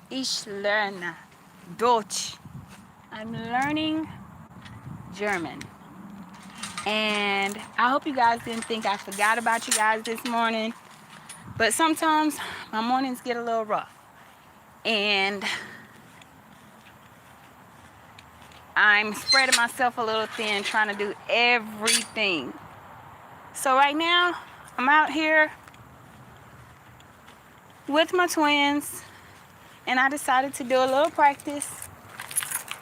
Ich lerne Deutsch. I'm learning German. And I hope you guys didn't think I forgot about you guys this morning. But sometimes my mornings get a little rough. And I'm spreading myself a little thin trying to do everything. So right now, I'm out here with my twins. And I decided to do a little practice.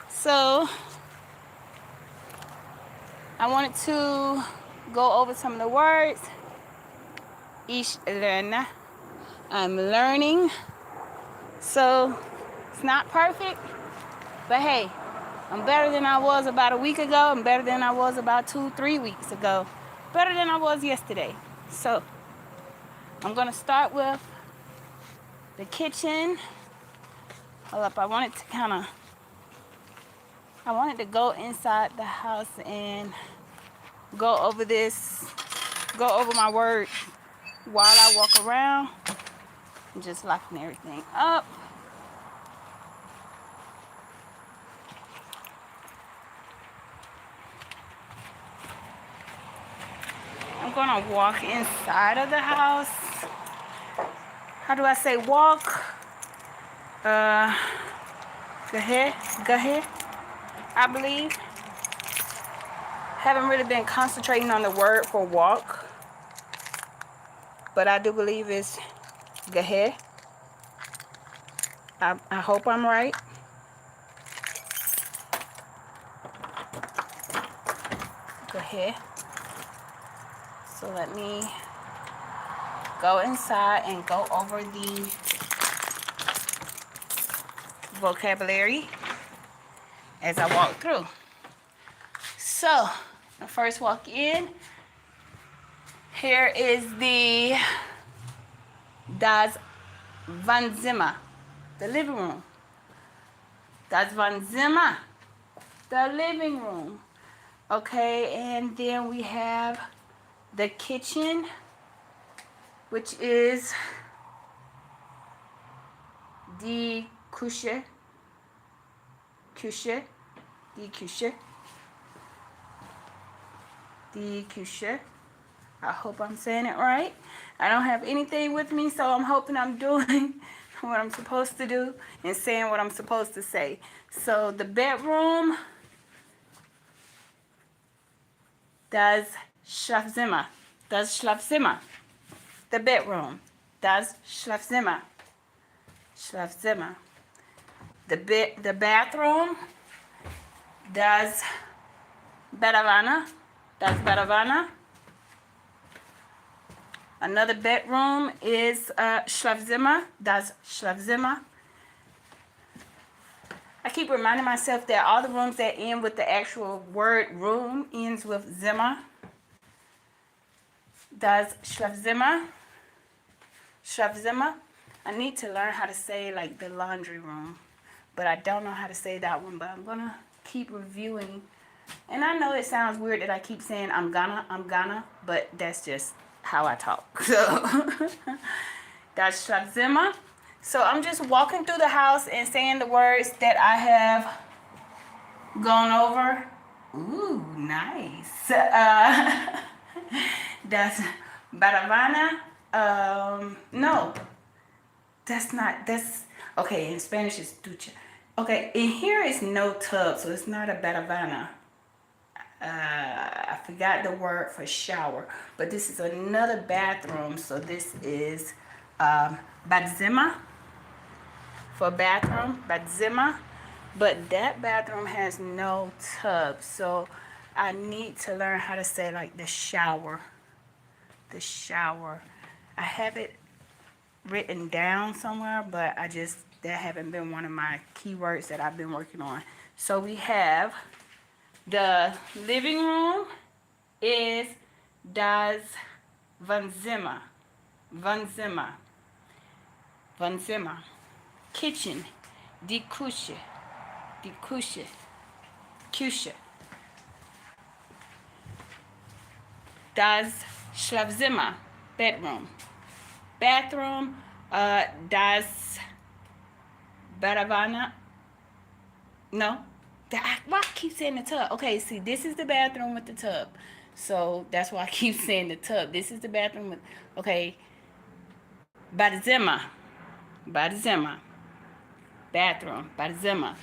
So I wanted to go over some of the words. Ich lerne. I'm learning. So it's not perfect, but hey, I'm better than I was about a week ago. I'm better than I was about 2-3 weeks ago. Better than I was yesterday. So I'm gonna start with the kitchen. Hold up, I wanted to go inside the house and go over my word while I walk around. I'm just locking everything up. I'm gonna walk inside of the house. How do I say walk? Go ahead, I believe. Haven't really been concentrating on the word for walk, but I do believe it's go ahead. I hope I'm right. Go ahead. So let me go inside and go over the vocabulary as I walk through. So, I first walk in. Here is the Das Wohnzimmer, the living room. Das Wohnzimmer, the living room. Okay, and then we have the kitchen, which is die Küche. Die Küche. I hope I'm saying it right. I don't have anything with me, so I'm hoping I'm doing what I'm supposed to do and saying what I'm supposed to say. So the bedroom, das Schlafzimmer. Das Schlafzimmer. The bedroom, das Schlafzimmer. Schlafzimmer. The bathroom, das Badewanne. Das Badewanne. Another bedroom is Schlafzimmer. Das Schlafzimmer. I keep reminding myself that all the rooms that end with the actual word room ends with Zimmer. Das Schlafzimmer. Schlafzimmer. I need to learn how to say like the laundry room, but I don't know how to say that one, but I'm gonna keep reviewing. And I know it sounds weird that I keep saying I'm gonna, but that's just how I talk. So that's Schlafzimmer. So I'm just walking through the house and saying the words that I have gone over. Ooh, nice. That's Baravana. No, that's, okay, in Spanish it's ducha. Okay, in here is no tub, so it's not a Baravana. I forgot the word for shower, but this is another bathroom, so this is Badzimmer for bathroom, Badzimmer, but that bathroom has no tub, so I need to learn how to say like the shower. The shower. I have it written down somewhere, but that haven't been one of my keywords that I've been working on. So we have the living room is das Wohnzimmer. Wohnzimmer. Wohnzimmer. Kitchen, die Küche. Die Küche. Küche. Das Schlafzimmer. Bedroom. Bathroom, das Baravana. No. Why I keep saying the tub? Okay, see, this is the bathroom with the tub. So that's why I keep saying the tub. This is the bathroom with, okay, Barzima. Barzima. Bathroom. Barzima.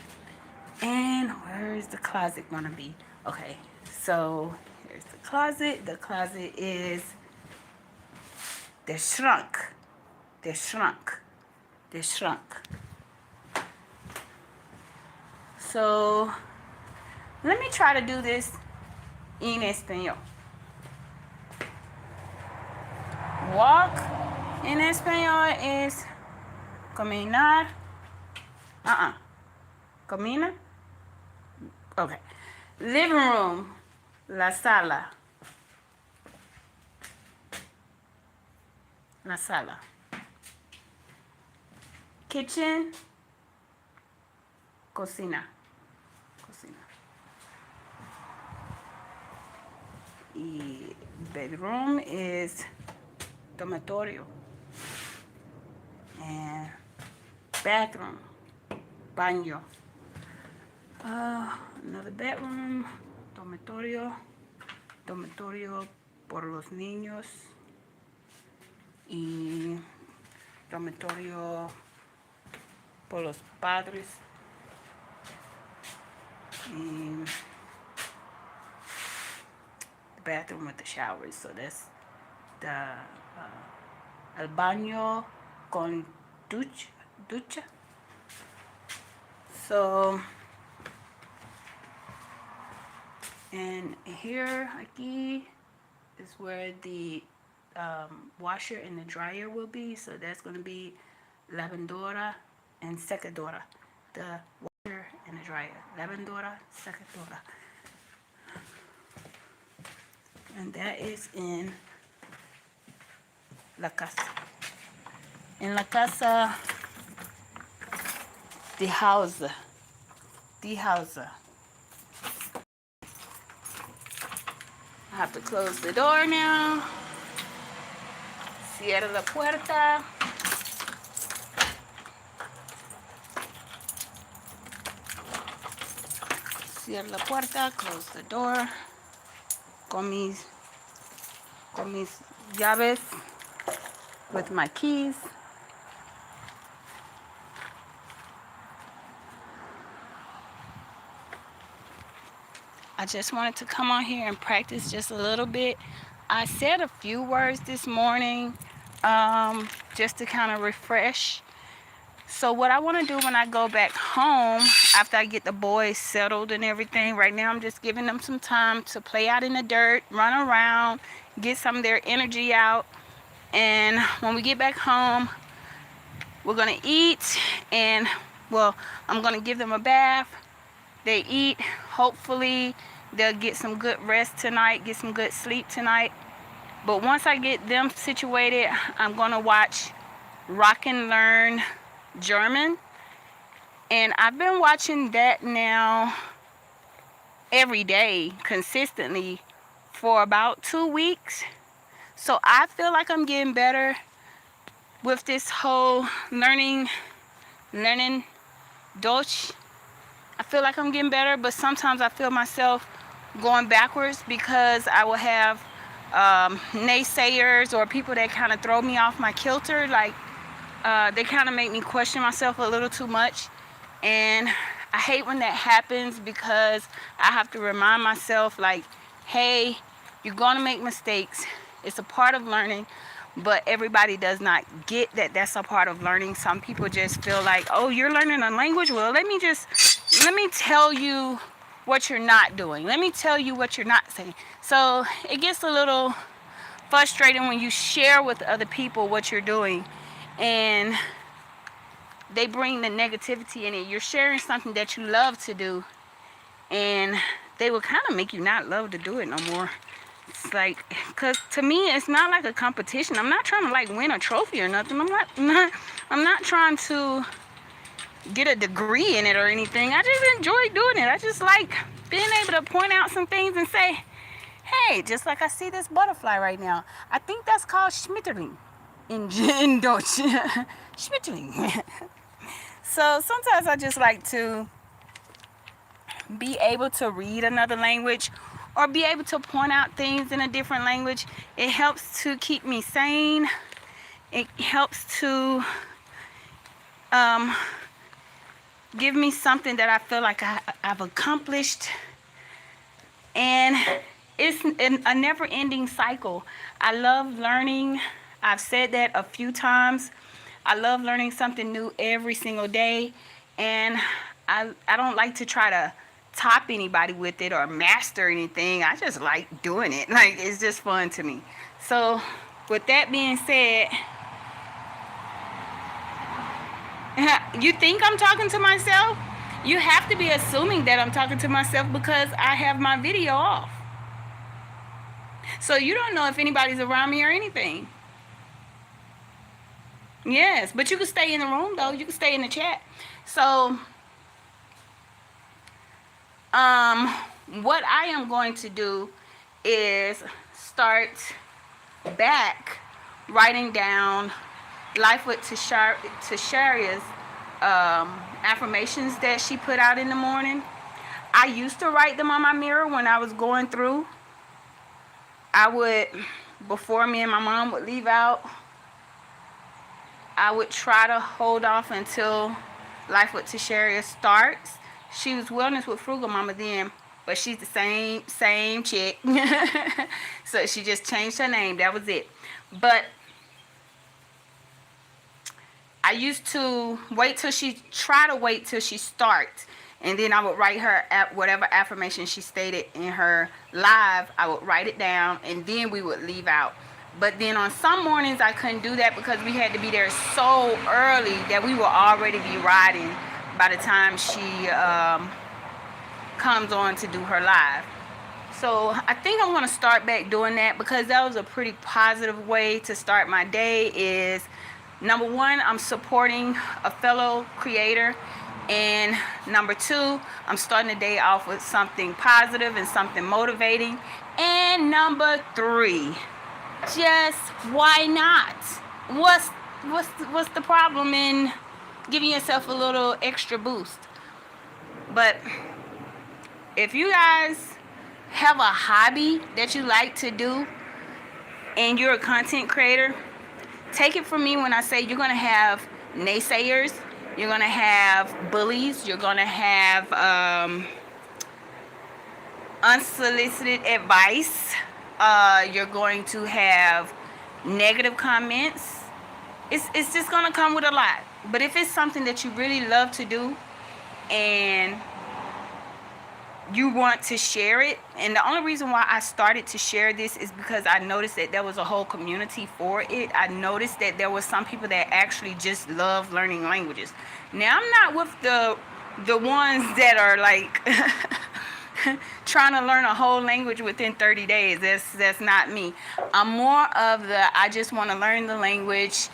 And where's the closet gonna be? Okay, so here's the closet. The closet is the shrunk. The shrunk. The shrunk. So let me try to do this in español. Walk in español is caminar. Camina. Okay. Living room. La sala. La sala. Kitchen. Cocina. Cocina. Y bedroom is dormitorio. And bathroom. Baño. Another bedroom. Dormitorio. Dormitorio por los niños. Y dormitorio por los padres. And the bathroom with the showers. So that's the el baño con ducha. So, and here, aquí, is where the washer and the dryer will be. So that's going to be lavandora and secadora. The washer and the dryer. Lavandora, secadora. And that is in la casa. In la casa, the house. The house. I have to close the door now. Cierra la puerta. Cierra la puerta, close the door. Con mis llaves, with my keys. I just wanted to come on here and practice just a little bit. I said a few words this morning just to kind of refresh. So what I want to do when I go back home, after I get the boys settled and everything, right now I'm just giving them some time to play out in the dirt, run around, get some of their energy out. And when we get back home, we're going to eat, and, well, I'm going to give them a bath. They eat. Hopefully they'll get some good rest tonight, get some good sleep tonight. But once I get them situated, I'm going to watch Rock and Learn German. And I've been watching that now every day consistently for about 2 weeks. So I feel like I'm getting better with this whole learning Deutsch. I feel like I'm getting better, but sometimes I feel myself going backwards because I will have naysayers or people that kind of throw me off my kilter. Like they kind of make me question myself a little too much. And I hate when that happens because I have to remind myself, like, hey, you're going to make mistakes. It's a part of learning. But everybody does not get that that's a part of learning. Some people just feel like, oh, you're learning a language? Well, let me tell you what you're not doing. Let me tell you what you're not saying. So it gets a little frustrating when you share with other people what you're doing and they bring the negativity in it. You're sharing something that you love to do and they will kind of make you not love to do it no more. It's like, because to me, it's not like a competition. I'm not trying to like win a trophy or nothing. I'm not trying to get a degree in it or anything. I just enjoy doing it. I just like being able to point out some things and say, hey, just like I see this butterfly right now. I think that's called Schmetterling in Deutsch. Schmetterling. So sometimes I just like to be able to read another language or be able to point out things in a different language. It helps to keep me sane. It helps to um, give me something that I feel like I've accomplished. And it's a never-ending cycle. I love learning. I've said that a few times. I love learning something new every single day. And I don't like to try to top anybody with it or master anything. I just like doing it. Like, it's just fun to me. So with that being said, you think I'm talking to myself? You have to be assuming that I'm talking to myself because I have my video off. So you don't know if anybody's around me or anything. Yes, but you can stay in the room though. You can stay in the chat. So, what I am going to do is start back writing down Life with Tasharia's affirmations that she put out in the morning. I used to write them on my mirror when I was going through. I would, before me and my mom would leave out, I would try to hold off until Life with Tasharia starts. She was Wellness with Frugal Mama then, but she's the same chick. So she just changed her name. That was it. But I used to wait till she starts, and then I would write her at whatever affirmation she stated in her live. I would write it down, and then we would leave out. But then on some mornings I couldn't do that because we had to be there so early that we will already be riding by the time she comes on to do her live. So I think I'm going to start back doing that because that was a pretty positive way to start my day. Is number one, I'm supporting a fellow creator. And number two, I'm starting the day off with something positive and something motivating. And number three, just why not? What's the problem in giving yourself a little extra boost? But if you guys have a hobby that you like to do and you're a content creator, take it from me when I say you're going to have naysayers, you're going to have bullies, you're going to have unsolicited advice, you're going to have negative comments. It's just going to come with a lot. But if it's something that you really love to do and you want to share it, and the only reason why I started to share this is because I noticed that there was a whole community for it. I noticed that there was some people that actually just love learning languages. Now, I'm not with the ones that are like trying to learn a whole language within 30 days. That's not me. I'm more of the I just want to learn the language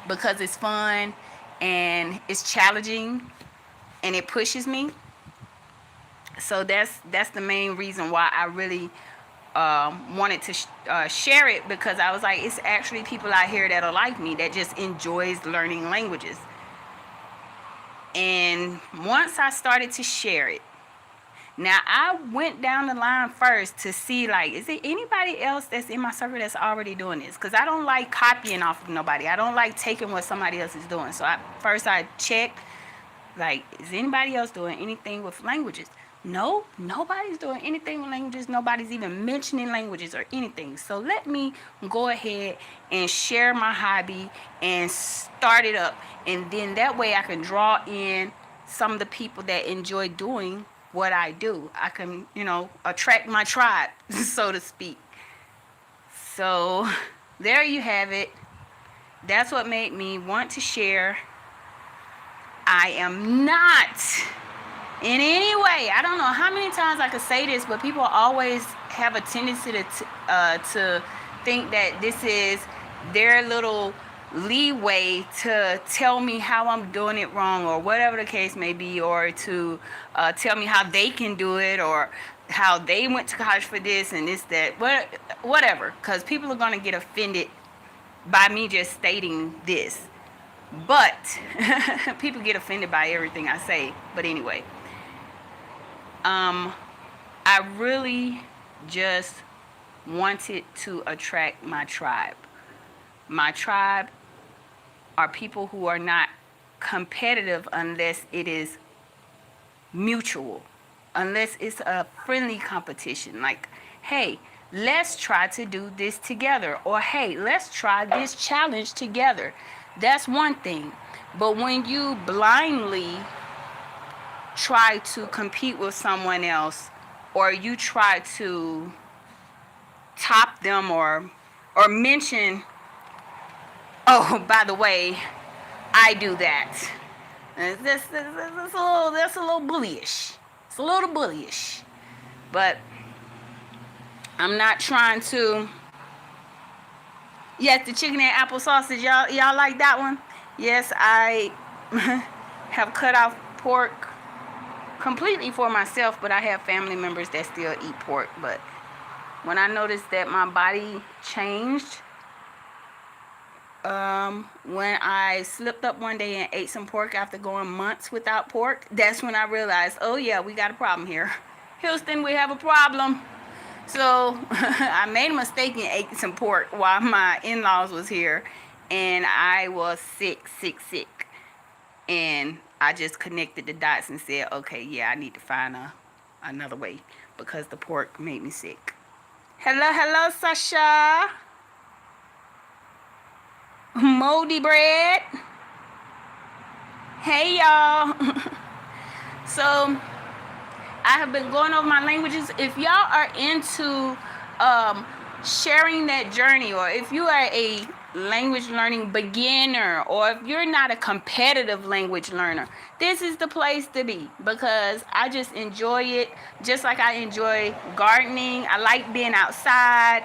because it's fun and it's challenging and it pushes me. So that's the main reason why I really wanted to share it, because I was like, it's actually people out here that are like me that just enjoys learning languages. And once I started to share it, now I went down the line first to see, like, is there anybody else that's in my circle that's already doing this? Because I don't like copying off of nobody. I don't like taking what somebody else is doing. So I checked, like, is anybody else doing anything with languages? No, nobody's doing anything with languages. Nobody's even mentioning languages or anything. So let me go ahead and share my hobby and start it up. And then that way I can draw in some of the people that enjoy doing what I do. I can, attract my tribe, so to speak. So there you have it. That's what made me want to share. I am not in any way, I don't know how many times I could say this, but people always have a tendency to think that this is their little leeway to tell me how I'm doing it wrong or whatever the case may be, or to tell me how they can do it or how they went to college for this and this, that, whatever, because people are going to get offended by me just stating this. But people get offended by everything I say. But anyway, I really just wanted to attract my tribe. My tribe are people who are not competitive unless it is mutual, unless it's a friendly competition. Like, hey, let's try to do this together, or hey, let's try this challenge together. That's one thing. But when you blindly try to compete with someone else, or you try to top them, or mention, oh, by the way, I do that. That's a little bullyish. It's a little bullyish. But I'm not trying to. Yes, the chicken and apple sausage. Y'all like that one? Yes, I have cut off pork completely for myself, but I have family members that still eat pork. But when I noticed that my body changed, when I slipped up one day and ate some pork after going months without pork, that's when I realized, oh yeah, we got a problem here. Houston, we have a problem. So I made a mistake and ate some pork while my in-laws was here, and I was sick. And I just connected the dots and said, okay, yeah, I need to find another way, because the pork made me sick. Hello, Sasha. Moldy bread. Hey, y'all. So I have been going over my languages. If y'all are into sharing that journey, or if you are a language learning beginner, or if you're not a competitive language learner, this is the place to be, because I just enjoy it. Just like I enjoy gardening, I like being outside.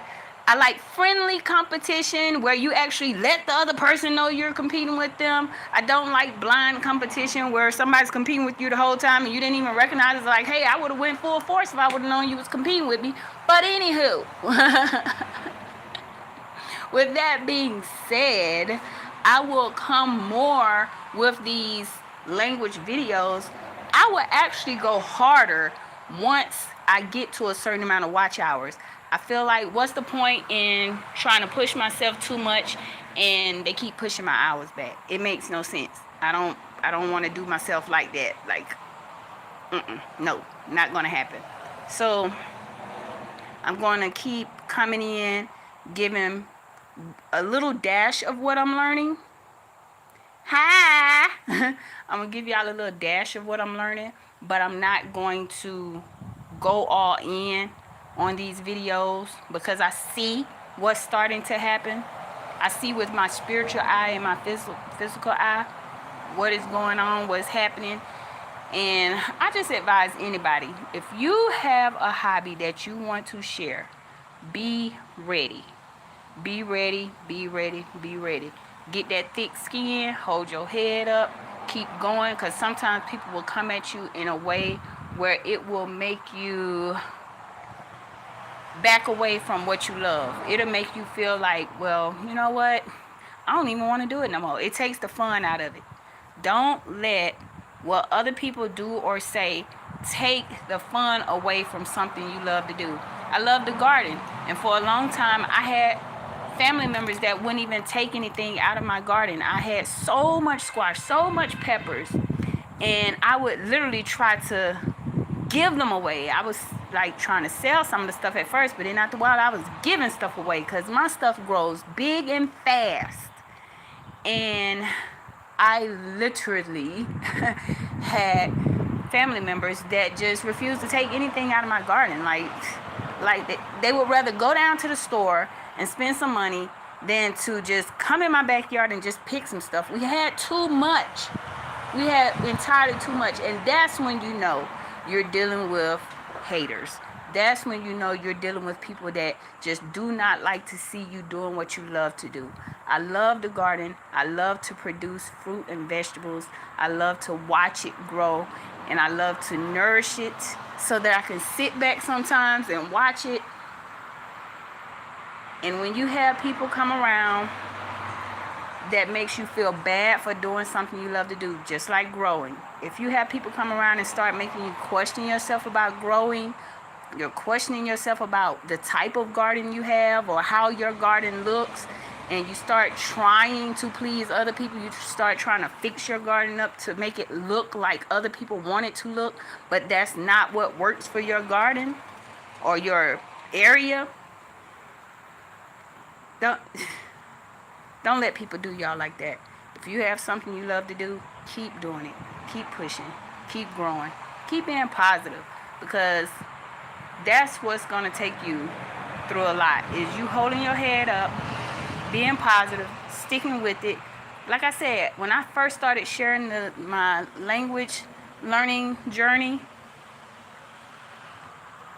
I like friendly competition where you actually let the other person know you're competing with them. I don't like blind competition where somebody's competing with you the whole time and you didn't even recognize it. Like, hey, I would have went full force if I would have known you was competing with me. But anywho, with that being said, I will come more with these language videos. I will actually go harder once I get to a certain amount of watch hours. I feel like, what's the point in trying to push myself too much and they keep pushing my hours back? It makes no sense. I don't want to do myself like that. Like, no, not going to happen. So I'm going to keep coming in, giving a little dash of what I'm learning. Hi! I'm going to give y'all a little dash of what I'm learning, but I'm not going to go all in on these videos, because I see what's starting to happen. I see with my spiritual eye and my physical eye what is going on, what's happening. And I just advise anybody, if you have a hobby that you want to share, be ready. Be ready, be ready, be ready. Get that thick skin, hold your head up, keep going, because sometimes people will come at you in a way where it will make you back away from what you love. It'll make you feel like, well, you know what? I don't even want to do it no more. It takes the fun out of it. Don't let what other people do or say take the fun away from something you love to do. I love to garden, and for a long time I had family members that wouldn't even take anything out of my garden. I had so much squash, so much peppers, and I would literally try to give them away. I was like trying to sell some of the stuff at first, but then after a while I was giving stuff away, because my stuff grows big and fast. And I literally had family members that just refused to take anything out of my garden. Like they would rather go down to the store and spend some money than to just come in my backyard and just pick some stuff. We had too much. We had entirely too much. And that's when you know you're dealing with haters. That's when you know you're dealing with people that just do not like to see you doing what you love to do. I love to garden. I love to produce fruit and vegetables. I love to watch it grow, and I love to nourish it so that I can sit back sometimes and watch it. And when you have people come around that makes you feel bad for doing something you love to do, just like growing. If you have people come around and start making you question yourself about growing, you're questioning yourself about the type of garden you have or how your garden looks, and you start trying to please other people, you start trying to fix your garden up to make it look like other people want it to look, but that's not what works for your garden or your area. Don't don't let people do y'all like that. If you have something you love to do, keep doing it. Keep pushing. Keep growing. Keep being positive, because that's what's going to take you through a lot, is you holding your head up, being positive, sticking with it. Like I said, when I first started sharing my language learning journey,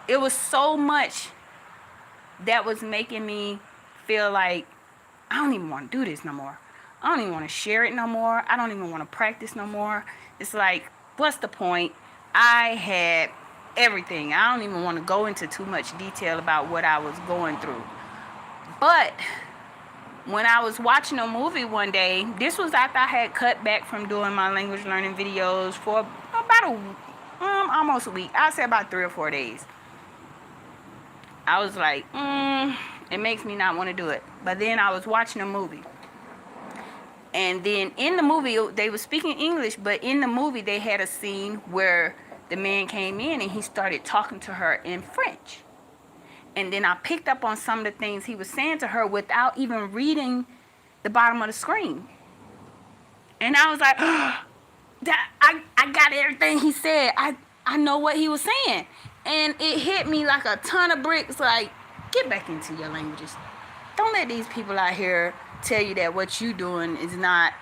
it was so much that was making me feel like I don't even want to do this no more. I don't even want to share it no more. I don't even want to practice no more. It's like, what's the point? I had everything. I don't even want to go into too much detail about what I was going through. But when I was watching a movie one day, this was after I had cut back from doing my language learning videos for about almost a week. I'd say about 3 or 4 days. I was like, it makes me not want to do it. But then I was watching a movie. And then in the movie, they were speaking English, but in the movie, they had a scene where the man came in and he started talking to her in French. And then I picked up on some of the things he was saying to her without even reading the bottom of the screen. And I was like, I got everything he said. I know what he was saying. And it hit me like a ton of bricks, like, get back into your languages. Don't let these people out here tell you that what you doing is not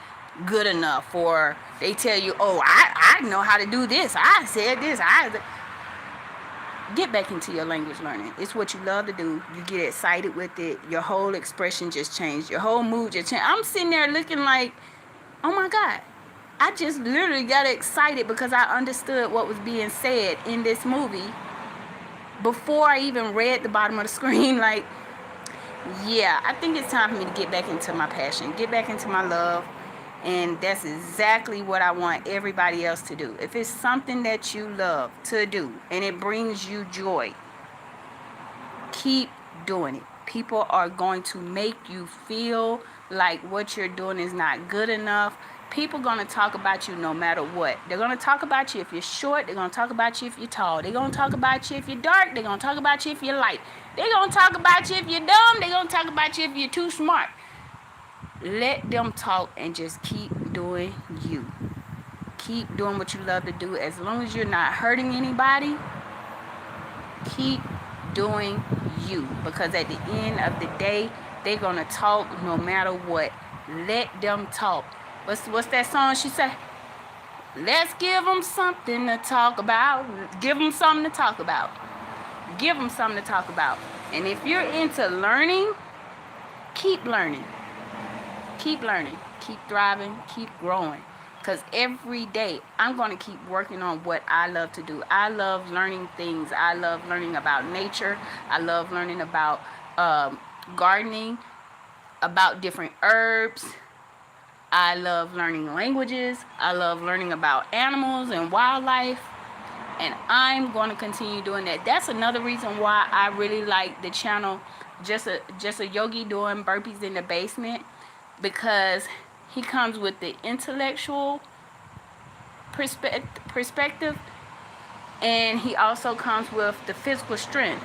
good enough, or they tell you, oh, I know how to do this. I said this. Get back into your language learning. It's what you love to do. You get excited with it. Your whole expression just changed. Your whole mood just changed. I'm sitting there looking like, oh my God. I just literally got excited because I understood what was being said in this movie before I even read the bottom of the screen. Like, yeah, I think it's time for me to get back into my passion, get back into my love, and that's exactly what I want everybody else to do. If it's something that you love to do and it brings you joy, keep doing it. People are going to make you feel like what you're doing is not good enough. People are going to talk about you no matter what. They're going to talk about you if you're short. They're going to talk about you if you're tall. They're going to talk about you if you're dark. They're going to talk about you if you're light. They're going to talk about you if you're dumb. They're going to talk about you if you're too smart. Let them talk and just keep doing you. Keep doing what you love to do. As long as you're not hurting anybody, keep doing you. Because at the end of the day, they're going to talk no matter what. Let them talk. What's that song she said? Let's give them something to talk about. Give them something to talk about. Give them something to talk about. And if you're into learning, keep learning. Keep learning. Keep thriving. Keep growing. Because every day, I'm going to keep working on what I love to do. I love learning things. I love learning about nature. I love learning about gardening, about different herbs. I love learning languages. I love learning about animals and wildlife. And I'm going to continue doing that. That's another reason why I really like the channel, just a yogi doing burpees in the basement, because he comes with the intellectual perspective, and he also comes with the physical strength.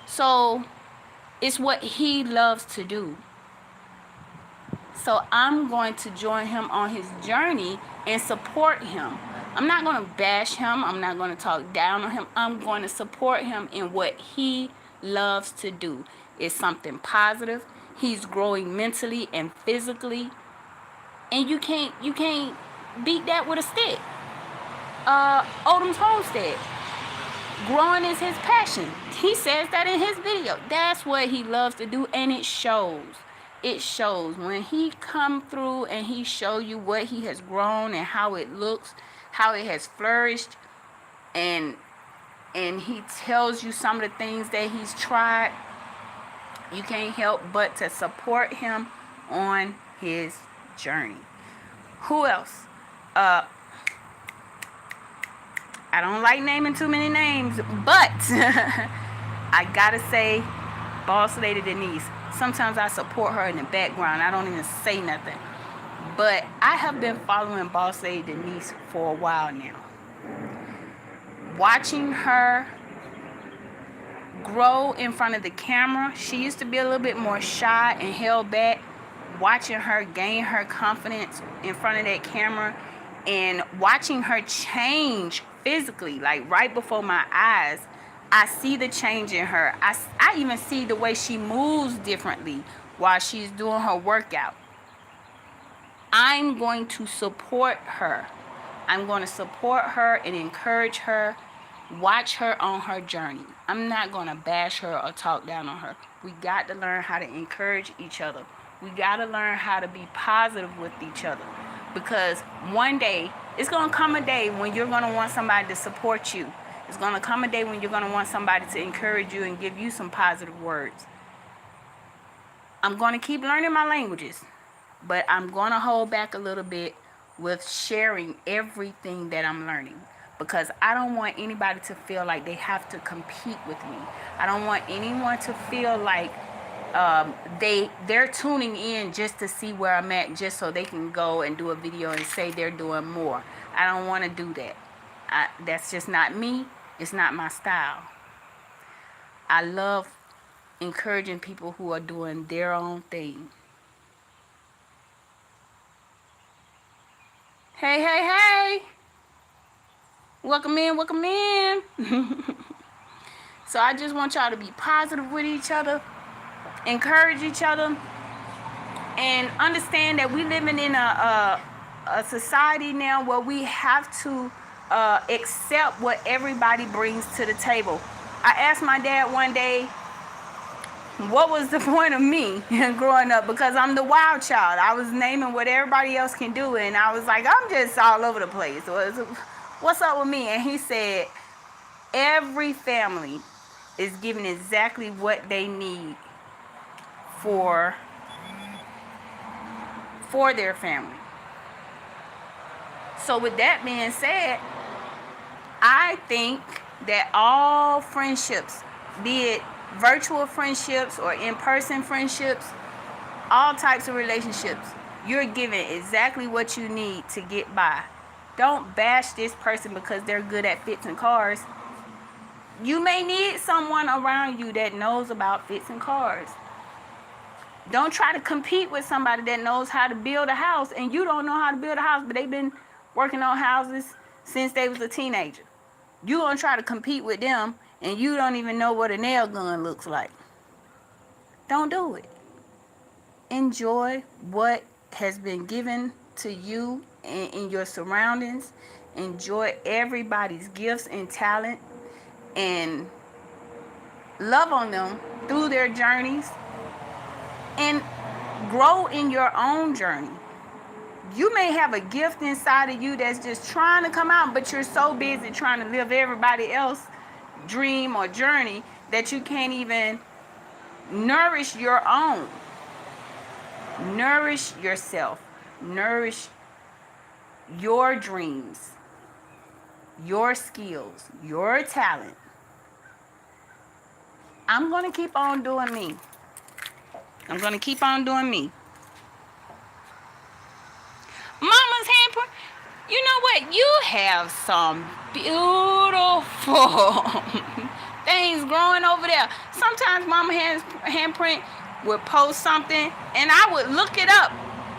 So it's what he loves to do. So I'm going to join him on his journey and support him. I'm not going to bash him. I'm not going to talk down on him. I'm going to support him in what he loves to do. It's something positive. He's growing mentally and physically. And you can't beat that with a stick. Odom's Homestead. Growing is his passion. He says that in his video. That's what he loves to do, and it shows. It shows when he come through and he show you what he has grown and how it looks, how it has flourished, and he tells you some of the things that he's tried. You can't help but to support him on his journey. Who else? I don't like naming too many names, but I gotta say, Boss Lady Denise. Sometimes I support her in the background. I don't even say nothing. But I have been following Boss Lady Denise for a while now. Watching her grow in front of the camera. She used to be a little bit more shy and held back. Watching her gain her confidence in front of that camera and watching her change physically, like right before my eyes, I see the change in her. I even see the way she moves differently while she's doing her workout. I'm going to support her. I'm going to support her and encourage her. Watch her on her journey. I'm not going to bash her or talk down on her. We got to learn how to encourage each other. We got to learn how to be positive with each other. Because one day, it's going to come a day when you're going to want somebody to support you. It's going to come a day when you're going to want somebody to encourage you and give you some positive words. I'm going to keep learning my languages, but I'm going to hold back a little bit with sharing everything that I'm learning, because I don't want anybody to feel like they have to compete with me. I don't want anyone to feel like they're tuning in just to see where I'm at, just so they can go and do a video and say they're doing more. I don't want to do that. That's just not me. It's not my style. I love encouraging people who are doing their own thing. Hey, hey, hey. Welcome in, welcome in. So I just want y'all to be positive with each other, encourage each other, and understand that we living in a society now where we have to accept what everybody brings to the table. I asked my dad one day, what was the point of me growing up? Because I'm the wild child. I was naming what everybody else can do, and I was like, I'm just all over the place. What's up with me? And he said, every family is given exactly what they need for their family. So with that being said, I think that all friendships, be it virtual friendships or in-person friendships, all types of relationships, you're given exactly what you need to get by. Don't bash this person because they're good at fixing cars. You may need someone around you that knows about fixing cars. Don't try to compete with somebody that knows how to build a house and you don't know how to build a house, but they've been working on houses since they was a teenager. You're going to try to compete with them and you don't even know what a nail gun looks like. Don't do it. Enjoy what has been given to you in your surroundings. Enjoy everybody's gifts and talent and love on them through their journeys and grow in your own journey. You may have a gift inside of you that's just trying to come out, but you're so busy trying to live everybody else's dream or journey that you can't even nourish your own. Nourish yourself. Nourish your dreams, your skills, your talent. I'm going to keep on doing me. I'm going to keep on doing me. Mama's handprint. You know what? You have some beautiful things growing over there. Sometimes Mama handprint would post something and I would look it up.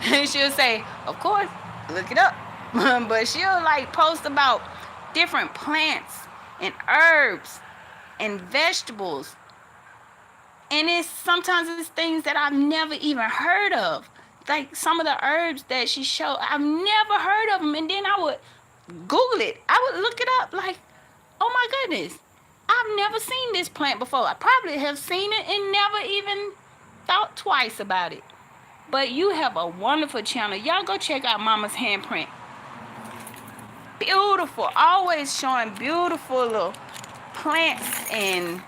And she'll say, of course, look it up. But she'll like post about different plants and herbs and vegetables. And sometimes it's things that I've never even heard of. Like some of the herbs that she showed, I've never heard of them. And then I would Google it. I would look it up like, oh my goodness, I've never seen this plant before. I probably have seen it and never even thought twice about it. But you have a wonderful channel. Y'all go check out Mama's Handprint. Beautiful. Always showing beautiful little plants and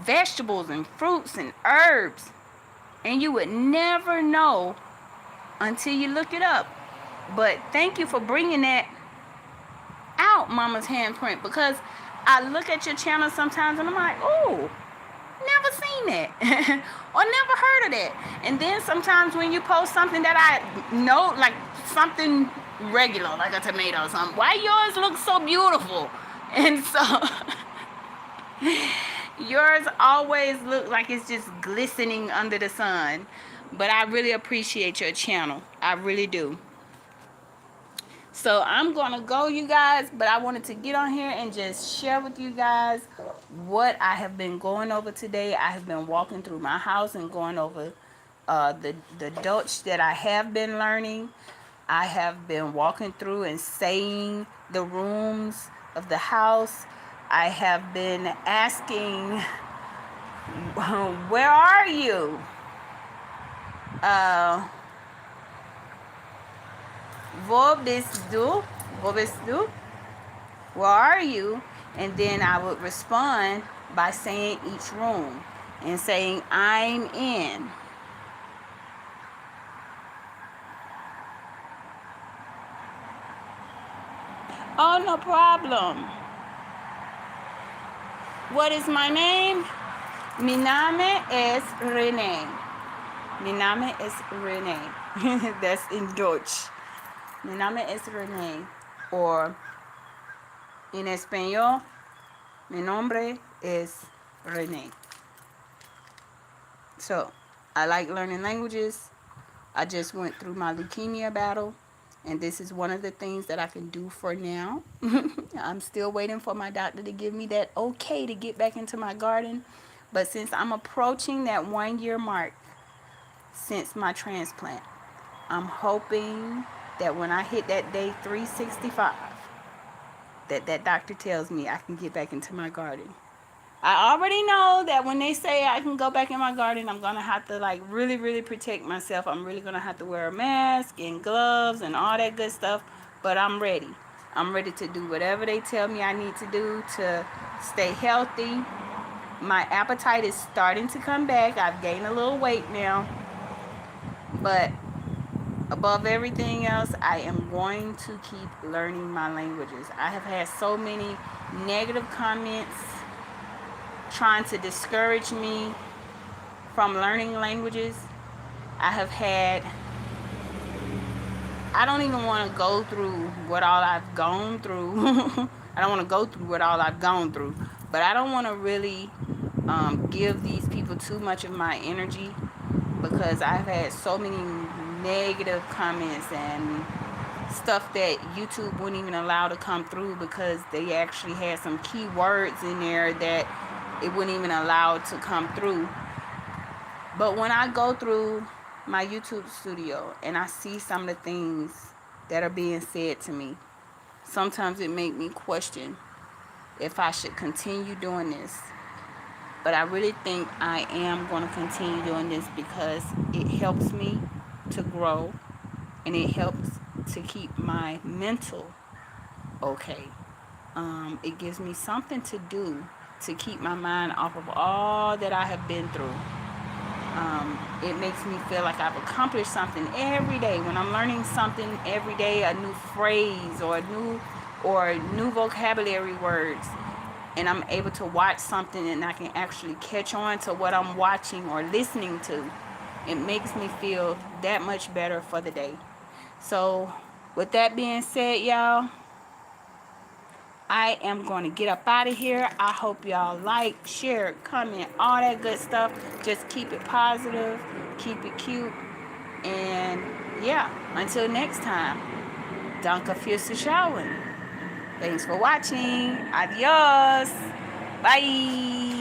vegetables and fruits and herbs. And you would never know until you look it up. But thank you for bringing that out, Mama's Handprint, because I look at your channel sometimes and I'm like, oh, never seen that or never heard of that. And then sometimes when you post something that I know, like something regular, like a tomato or something, why yours looks so beautiful? And so yours always look like it's just glistening under the sun. But I really appreciate your channel. I really do. So I'm going to go, you guys, but I wanted to get on here and just share with you guys what I have been going over today. I have been walking through my house and going over the Dutch that I have been learning. I have been walking through and saying the rooms of the house. I have been asking, where are you? Wo bist du? Wo bist du? Where are you? And then I would respond by saying each room and saying, I'm in. Oh, no problem. What is my name? Mi name es Renee. Mi name es Renee. That's in Dutch. Mi name es Renee. Or in español, mi nombre es Renee. So, I like learning languages. I just went through my leukemia battle, and this is one of the things that I can do for now. I'm still waiting for my doctor to give me that okay to get back into my garden. But since I'm approaching that 1 year mark since my transplant, I'm hoping that when I hit that day 365, that doctor tells me I can get back into my garden. I already know that when they say I can go back in my garden, I'm going to have to like really, really protect myself. I'm really going to have to wear a mask and gloves and all that good stuff. But I'm ready. I'm ready to do whatever they tell me I need to do to stay healthy. My appetite is starting to come back. I've gained a little weight now. But above everything else, I am going to keep learning my languages. I have had so many negative comments trying to discourage me from learning languages. I have had, I don't even want to go through what all I've gone through. I don't want to go through what all I've gone through, but I don't want to really give these people too much of my energy, because I've had so many negative comments and stuff that YouTube wouldn't even allow to come through, because they actually had some key words in there that it wouldn't even allow it to come through. But when I go through my YouTube studio and I see some of the things that are being said to me, sometimes it makes me question if I should continue doing this. But I really think I am going to continue doing this because it helps me to grow, and it helps to keep my mental okay. It gives me something to do to keep my mind off of all that I have been through. It makes me feel like I've accomplished something every day. When I'm learning something every day, a new phrase or new vocabulary words, and I'm able to watch something and I can actually catch on to what I'm watching or listening to, it makes me feel that much better for the day. So with that being said, y'all, I am going to get up out of here. I hope y'all like, share, comment, all that good stuff. Just keep it positive, keep it cute, and yeah, until next time, danke fürs Schauen. Thanks for watching. Adios. Bye.